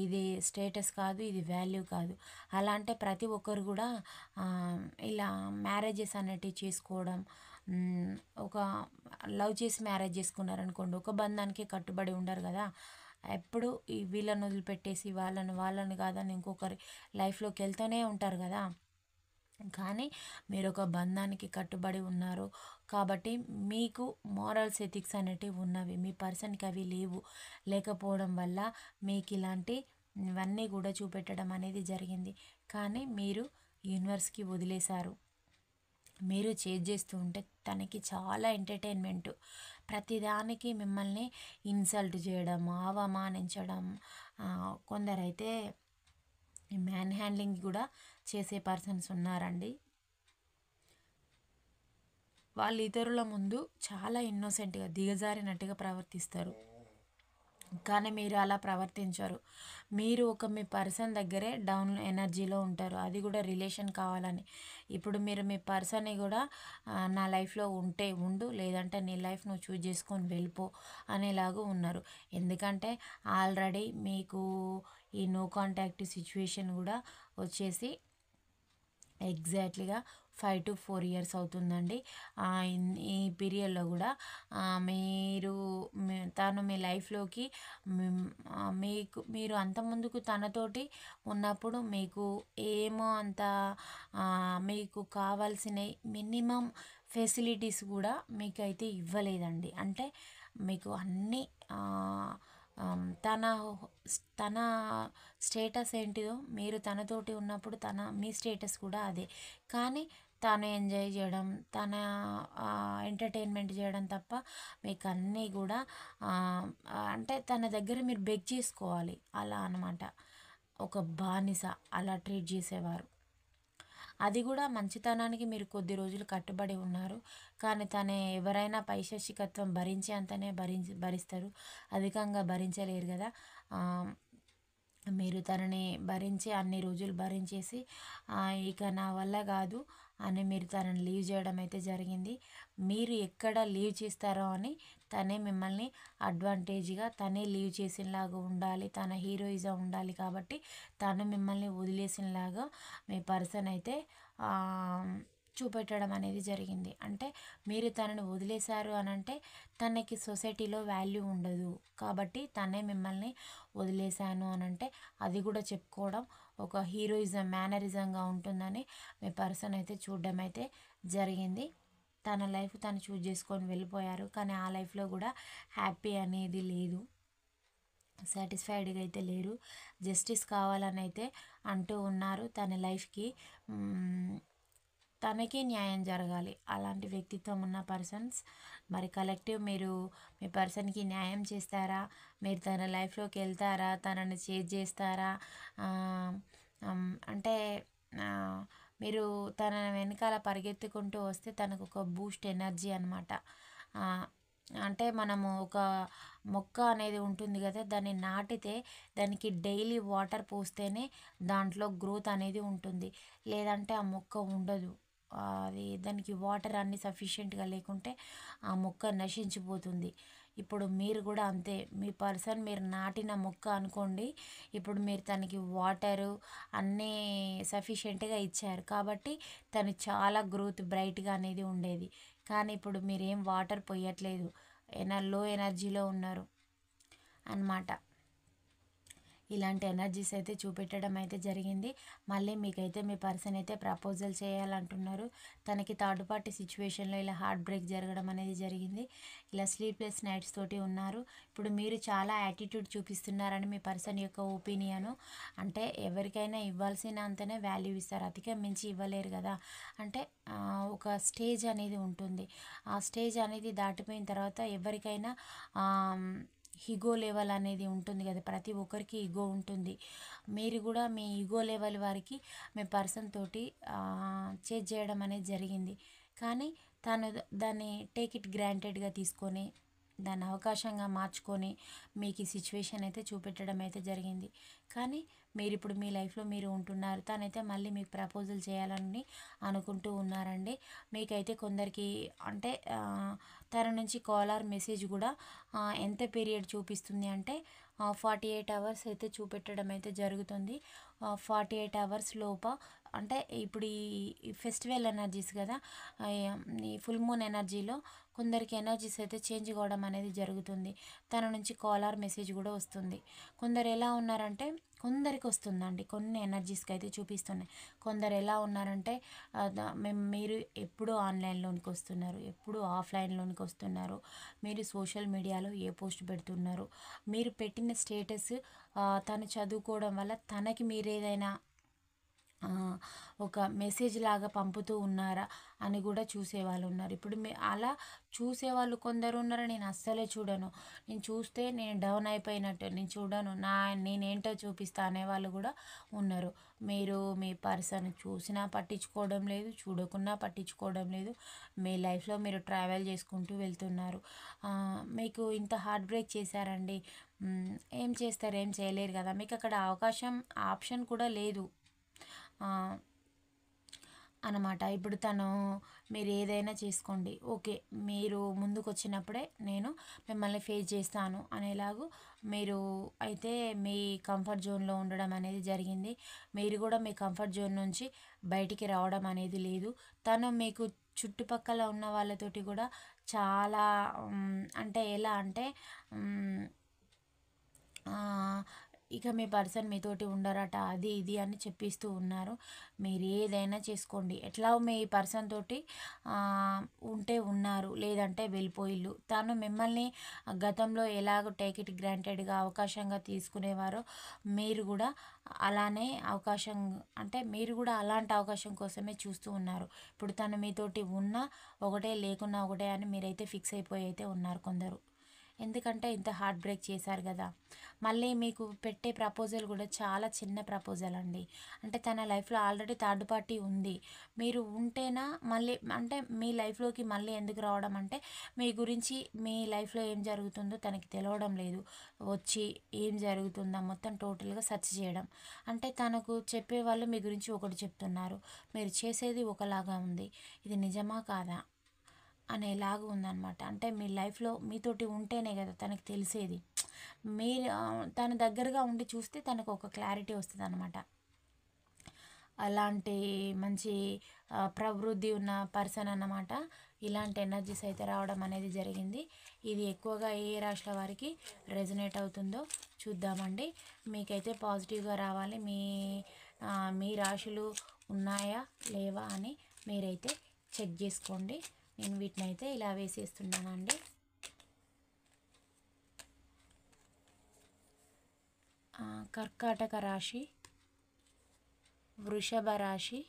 ఇది స్టేటస్ కాదు, ఇది వాల్యూ కాదు. అలా అంటే ప్రతి ఒక్కరు కూడా ఇలా మ్యారేజెస్ అనేటివి చేసుకోవడం, మ్, ఒక లవ్ చేసి మ్యారేజ్ చేసుకున్నారనుకోండి, ఒక బంధానికి కట్టుబడి ఉండరు కదా. ఎప్పుడు ఈ వీళ్ళని వదిలిపెట్టేసి వాళ్ళని కాదని ఇంకొకరి లైఫ్లోకి వెళ్తూనే ఉంటారు కదా. కానీ మీరు ఒక బంధానికి కట్టుబడి ఉన్నారు కాబట్టి మీకు మోరల్స్ ఎథిక్స్ అనేటివి ఉన్నవి, మీ పర్సన్కి అవి లేకపోవడం వల్ల మీకు ఇవన్నీ కూడా చూపెట్టడం అనేది జరిగింది. కానీ మీరు యూనివర్స్కి వదిలేశారు. మీరు చేంజ్ చేస్తూ ఉంటే తనకి చాలా ఎంటర్టైన్మెంట్, ప్రతిదానికి మిమ్మల్ని ఇన్సల్ట్ చేయడం, అవమానించడం, కొందరైతే మ్యాన్ హ్యాండ్లింగ్ కూడా చేసే పర్సన్స్ ఉన్నారండి. వాళ్ళు ఇతరుల ముందు చాలా ఇన్నోసెంట్గా దిగజారినట్టుగా ప్రవర్తిస్తారు, కానీ మీరు అలా ప్రవర్తించరు. మీరు మీ పర్సన్ దగ్గరే డౌన్ ఎనర్జీలో ఉంటారు, అది కూడా రిలేషన్ కావాలని. ఇప్పుడు మీరు మీ పర్సన్ని కూడా నా లైఫ్లో ఉంటే ఉండు, లేదంటే నీ లైఫ్ నువ్వు చూజ్ చేసుకొని వెళ్ళిపో అనేలాగా ఉన్నారు. ఎందుకంటే ఆల్రెడీ మీకు ఈ నో కాంటాక్ట్ సిచ్యువేషన్ కూడా వచ్చేసి ఎగ్జాక్ట్లీగా 5 to 4 years అవుతుందండి. ఈ పీరియడ్లో కూడా మీరు తను మీ లైఫ్లోకి మీరు అంత ముందుకు తనతోటి ఉన్నప్పుడు మీకు ఏమో అంత మీకు కావాల్సిన మినిమం ఫెసిలిటీస్ కూడా మీకైతే ఇవ్వలేదండి. అంటే మీకు అన్నీ తన తన స్టేటస్ ఏంటిదో మీరు తనతోటి ఉన్నప్పుడు మీ స్టేటస్ కూడా అదే. కానీ తను ఎంజాయ్ చేయడం, తన ఎంటర్టైన్మెంట్ చేయడం తప్ప మీకు అన్నీ కూడా అంటే తన దగ్గర మీరు బెగ్ చేసుకోవాలి అలా అనమాట. ఒక బానిస అలా ట్రీట్ చేసేవారు. అది కూడా మంచితనానికి మీరు కొద్ది రోజులు కట్టుబడి ఉన్నారు. కానీ ఎవరైనా పైశాచికత్వం భరించే అంతనే భరిస్తారు, అధికంగా భరించలేరు కదా. మీరు తనని భరించి అన్ని రోజులు భరించేసి ఇక నా వల్ల కాదు అని మీరు తనని లీవ్ చేయడం అయితే జరిగింది. మీరు ఎక్కడ లీవ్ చేస్తారో అని తనే మిమ్మల్ని అడ్వాంటేజ్గా తనే లీవ్ చేసేలాగా ఉండాలి, తన హీరోయిజం ఉండాలి కాబట్టి తను మిమ్మల్ని వదిలేసినలాగా మీ పర్సన్ అయితే చూపెట్టడం అనేది జరిగింది. అంటే మీరు తనని వదిలేశారు అని అంటే తనకి సొసైటీలో వాల్యూ ఉండదు కాబట్టి తనే మిమ్మల్ని వదిలేశాను అని అంటే అది కూడా చెప్పుకోవడం ఒక హీరోయిజం మేనరిజంగా ఉంటుందని మీ పర్సన్ అయితే చూడడం అయితే జరిగింది. తన లైఫ్ తను చూజ్ చేసుకొని వెళ్ళిపోయారు, కానీ ఆ లైఫ్లో కూడా హ్యాపీ అనేది లేదు, సాటిస్ఫైడ్గా అయితే లేరు. జస్టిస్ కావాలని అయితే అంటూ ఉన్నారు. తన లైఫ్కి తనకి న్యాయం జరగాలి, అలాంటి వ్యక్తిత్వం ఉన్న పర్సన్స్. మరి కలెక్టివ్ మీరు మీ పర్సన్కి న్యాయం చేస్తారా? మీరు తన లైఫ్లోకి వెళ్తారా? తనని చేంజ్ చేస్తారా? అంటే మీరు తన వెనకాల పరిగెత్తుకుంటూ వస్తే తనకు ఒక బూస్ట్ ఎనర్జీ అనమాట. అంటే మనము ఒక మొక్క అనేది ఉంటుంది కదా, దాన్ని నాటితే దానికి డైలీ వాటర్ పోస్తేనే దాంట్లో గ్రోత్ అనేది ఉంటుంది, లేదంటే ఆ మొక్క ఉండదు. అది దానికి వాటర్ అన్ని సఫిషియెంట్గా లేకుంటే ఆ మొక్క నశించిపోతుంది. ఇప్పుడు మీరు కూడా అంతే, మీ పర్సన్ మీరు నాటిన మొక్క అనుకోండి. ఇప్పుడు మీరు తనకి వాటరు అన్నీ సఫిషియెంట్గా ఇచ్చారు కాబట్టి తను చాలా గ్రోత్ బ్రైట్గా అనేది ఉండేది. కానీ ఇప్పుడు మీరేం వాటర్ పోయట్లేదు, లో ఎనర్జీలో ఉన్నారు అన్నమాట. ఇలాంటి ఎనర్జీస్ అయితే చూపెట్టడం అయితే జరిగింది. మళ్ళీ మీకైతే మీ పర్సన్ అయితే ప్రపోజల్ చేయాలంటున్నారు. తనకి థర్డ్ పార్టీ సిచ్యువేషన్లో ఇలా హార్ట్ బ్రేక్ జరగడం అనేది జరిగింది. ఇలా స్లీప్లెస్ నైట్స్ తోటి ఉన్నారు. ఇప్పుడు మీరు చాలా యాటిట్యూడ్ చూపిస్తున్నారని మీ పర్సన్ యొక్క ఒపీనియను. అంటే ఎవరికైనా ఇవ్వాల్సినంతనే వాల్యూ ఇస్తారు, అతిగా మించి ఇవ్వలేరు కదా. అంటే ఒక స్టేజ్ అనేది ఉంటుంది, ఆ స్టేజ్ అనేది దాటిపోయిన తర్వాత ఎవరికైనా ఈగో లెవెల్ అనేది ఉంటుంది కదా, ప్రతి ఒక్కరికి ఈగో ఉంటుంది. మీరు కూడా మీ ఈగో లెవెల్ వారికి మీ పర్సన్ తోటి చేంజ్ చేయడం అనేది జరిగింది. కానీ తను దాన్ని టేక్ ఇట్ గ్రాంటెడ్గా తీసుకొని దాన్ని అవకాశంగా మార్చుకొని మీకు ఈ సిచ్యువేషన్ అయితే చూపెట్టడం అయితే జరిగింది. కానీ మీరు ఇప్పుడు మీ లైఫ్లో మీరు ఉంటున్నారు, తనైతే మళ్ళీ మీకు ప్రపోజల్ చేయాలని అనుకుంటూ ఉన్నారండి. మీకైతే కొందరికి అంటే తన నుంచి కాల్ ఆర్ మెసేజ్ కూడా ఎంత పీరియడ్ చూపిస్తుంది అంటే 48 hours అయితే చూపెట్టడం అయితే జరుగుతుంది. 48 hours లోప అంటే ఇప్పుడు ఈ ఫెస్టివల్ ఎనర్జీస్ కదా, ఈ ఫుల్ మూన్ ఎనర్జీలో కొందరికి ఎనర్జీస్ అయితే చేంజ్ కావడం అనేది జరుగుతుంది. తన నుంచి కాల్ ఆర్ మెసేజ్ కూడా వస్తుంది. కొందరు ఎలా ఉన్నారంటే, కొందరికి వస్తుందండి, కొన్ని ఎనర్జీస్కి అయితే చూపిస్తున్నాయి. కొందరు ఎలా ఉన్నారంటే మీరు ఎప్పుడు ఆన్లైన్లోనికి వస్తున్నారు, ఎప్పుడు ఆఫ్లైన్లోనికి వస్తున్నారు, మీరు సోషల్ మీడియాలో ఏ పోస్ట్ పెడుతున్నారు, మీరు పెట్టిన స్టేటస్ తను చదువుకోవడం వల్ల తనకి మీరు ఏదైనా ఒక మెసేజ్ లాగా పంపుతూ ఉన్నారా అని కూడా చూసేవాళ్ళు ఉన్నారు. ఇప్పుడు అలా చూసేవాళ్ళు కొందరు ఉన్నారు. నేను అస్సలే చూడను, నేను చూస్తే నేను డౌన్ అయిపోయినట్టు, నేను చూడను, నేనేంటో చూపిస్తా అనేవాళ్ళు కూడా ఉన్నారు. మీరు మీ పర్సన్ చూసినా పట్టించుకోవడం లేదు, చూడకున్నా పట్టించుకోవడం లేదు. మీ లైఫ్లో మీరు ట్రావెల్ చేసుకుంటూ వెళ్తున్నారు. మీకు ఇంత హార్ట్ బ్రేక్ చేశారండి, ఏం చేస్తారు, ఏం చేయలేరు కదా. మీకు అక్కడ ఆప్షన్ కూడా లేదు అన్నమాట. ఇప్పుడు మీరు ఏదైనా చేసుకోండి, ఓకే, మీరు ముందుకు వచ్చినప్పుడే నేను మిమ్మల్ని ఫేస్ చేస్తాను అనేలాగు మీరు అయితే మీ కంఫర్ట్ జోన్లో ఉండడం అనేది జరిగింది. మీరు కూడా మీ కంఫర్ట్ జోన్ నుంచి బయటికి రావడం అనేది లేదు. మీకు చుట్టుపక్కల ఉన్న వాళ్ళతోటి కూడా చాలా అంటే ఎలా అంటే ఇక మీ పర్సన్ మీతోటి ఉండరట, అది ఇది అని చెప్పిస్తూ ఉన్నారు. మీరు ఏదైనా చేసుకోండి, ఎట్లా మీ పర్సన్ తోటి ఉంటే ఉన్నారు, లేదంటే వెళ్ళిపోయిల్లు. తను మిమ్మల్ని గతంలో ఎలాగో టేక్ ఇట్ గ్రాంటెడ్గా అవకాశంగా తీసుకునేవారో మీరు కూడా అలానే అవకాశం, అంటే మీరు కూడా అలాంటి అవకాశం కోసమే చూస్తూ ఉన్నారు. ఇప్పుడు తను మీతోటి ఉన్నా ఒకటే, లేకున్నా ఒకటే అని మీరైతే ఫిక్స్ అయిపోయి అయితే ఉన్నారు కొందరు. ఎందుకంటే ఇంత హార్ట్ బ్రేక్ చేశారు కదా. మళ్ళీ మీకు పెట్టే ప్రపోజల్ కూడా చాలా చిన్న ప్రపోజల్ అండి. అంటే తన లైఫ్లో ఆల్రెడీ థర్డ్ పార్టీ ఉంది, మీరు ఉంటేనా మళ్ళీ అంటే మీ లైఫ్లోకి మళ్ళీ ఎందుకు రావడం అంటే, మీ గురించి మీ లైఫ్లో ఏం జరుగుతుందో తనకి తెలవడం లేదు. వచ్చి ఏం జరుగుతుందో మొత్తం టోటల్గా సెర్చ్ చేయడం. అంటే తనకు చెప్పేవాళ్ళు మీ గురించి ఒకటి చెప్తున్నారు, మీరు చేసేది ఒకలాగా ఉంది. ఇది నిజమా కాదా అనేలాగా ఉందన్నమాట. అంటే మీ లైఫ్లో మీతోటి ఉంటేనే కదా తనకు తెలిసేది. మీరు తన దగ్గరగా ఉండి చూస్తే తనకు ఒక క్లారిటీ వస్తుంది అన్నమాట. అలాంటి మంచి ప్రవృత్తి ఉన్న పర్సన్ అన్నమాట. ఇలాంటి ఎనర్జీస్ అయితే రావడం అనేది జరిగింది. ఇది ఎక్కువగా ఏ రాశుల వారికి రెజనేట్ అవుతుందో చూద్దామండి. మీకైతే పాజిటివ్గా రావాలి. మీ రాశులు ఉన్నాయా లేవా అని మీరైతే చెక్ చేసుకోండి. నేను వీటిని అయితే ఇలా వేసేస్తున్నానండి. కర్కాటక రాశి, వృషభ రాశి,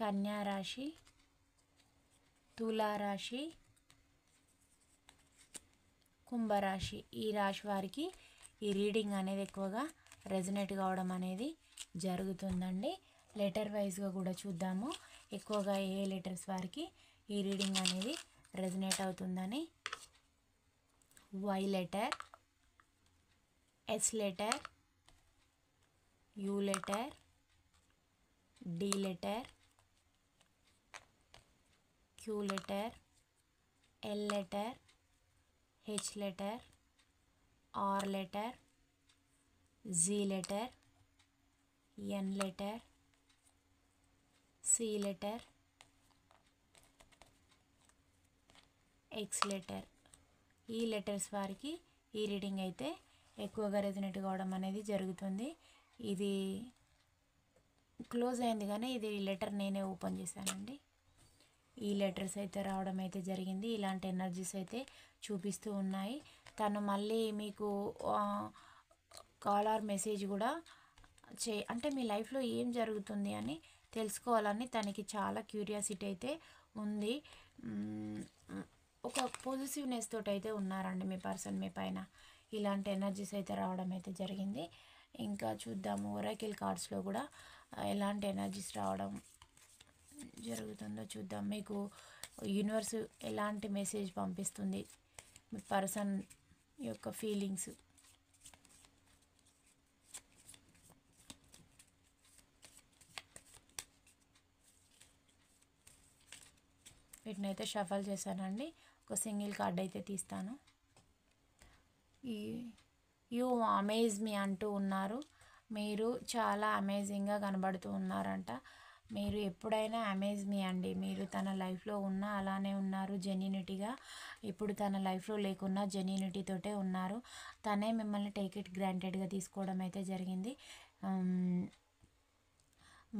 కన్యా రాశి, తులారాశి, కుంభరాశి. ఈ రాశి వారికి ఈ రీడింగ్ అనేది ఎక్కువగా రెజనేట్ కావడం అనేది జరుగుతుందండి. లెటర్ వైజ్గా కూడా చూద్దాము, ఎక్కువగా ఏ లెటర్స్ వారికి ఈ రీడింగ్ అనేది రెజనేట్ అవుతుందని. Y letter, S letter, U letter, D letter, Q letter, L letter, H letter, R letter, G letter, N letter, C letter, X letter. ఈ లెటర్స్ వారికి ఈ రీడింగ్ అయితే ఎక్కువగా రెజనేట్ కావడం అనేది జరుగుతుంది. ఇది క్లోజ్ అయింది కానీ ఇది లెటర్ నేనే ఓపెన్ చేశానండి. ఈ లెటర్స్ అయితే రావడం అయితే జరిగింది. ఇలాంటి ఎనర్జీస్ అయితే చూపిస్తూ ఉన్నాయి. తను మళ్ళీ మీకు కాల్ ఆర్ మెసేజ్ కూడా అంటే మీ లైఫ్లో ఏం జరుగుతుంది అని తెలుసుకోవాలని తనకి చాలా క్యూరియాసిటీ అయితే ఉంది. ఒక పాజిటివ్నెస్ తోటి అయితే ఉన్నారండి మీ పర్సన్ మీ పైన. ఇలాంటి ఎనర్జీస్ అయితే రావడం అయితే జరిగింది. ఇంకా చూద్దాము ఒరాకిల్ కార్డ్స్లో కూడా ఎలాంటి ఎనర్జీస్ రావడం జరుగుతుందో చూద్దాం. మీకు యూనివర్స్ ఎలాంటి మెసేజ్ పంపిస్తుంది మీ పర్సన్ యొక్క ఫీలింగ్స్. వీటిని అయితే షఫల్ చేశానండి. ఒక సింగిల్ కార్డ్ అయితే తీస్తాను. యూ అమేజ్ మీ అంటూ ఉన్నారు. మీరు చాలా అమేజింగ్గా కనబడుతూ ఉన్నారంట. మీరు ఎప్పుడైనా అమేజ్ మీ అండి. మీరు తన లైఫ్లో ఉన్నా అలానే ఉన్నారు జెన్యూనిటీగా. ఇప్పుడు తన లైఫ్లో లేకున్నా జెన్యూనిటీతోటే ఉన్నారు. తనే మిమ్మల్ని టేక్ ఇట్ గ్రాంటెడ్గా తీసుకోవడం అయితే జరిగింది.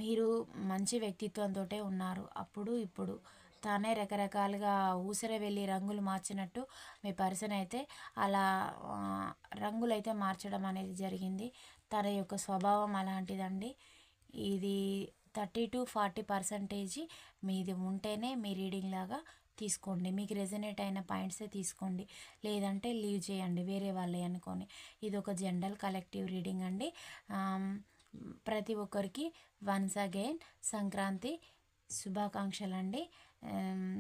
మీరు మంచి వ్యక్తిత్వంతో ఉన్నారు. అప్పుడు ఇప్పుడు తానే రకరకాలుగా ఊసర వెళ్ళి రంగులు మార్చినట్టు మీ పర్సన్ అయితే అలా రంగులైతే మార్చడం అనేది జరిగింది. తన యొక్క స్వభావం అలాంటిదండి. ఇది 30-40% మీది ఉంటేనే మీ రీడింగ్ లాగా తీసుకోండి. మీకు రెజనేట్ అయిన పాయింట్సే తీసుకోండి, లేదంటే లీవ్ చేయండి వేరే వాళ్ళే అనుకొని. ఇది ఒక జనరల్ కలెక్టివ్ రీడింగ్ అండి. ప్రతి ఒక్కరికి వన్స్ అగైన్ సంక్రాంతి శుభాకాంక్షలు అండి.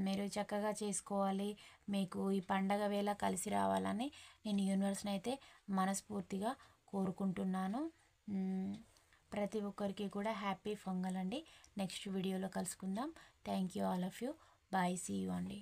మీరు చక్కగా చేసుకోవాలి. మీకు ఈ పండగ వేళ కలిసి రావాలని నేను యూనివర్స్ని అయితే మనస్ఫూర్తిగా కోరుకుంటున్నాను. ప్రతి ఒక్కరికి కూడా హ్యాపీ పొంగల్ అండి. నెక్స్ట్ వీడియోలో కలుసుకుందాం. Thank you all of you. Bye. See you అండి.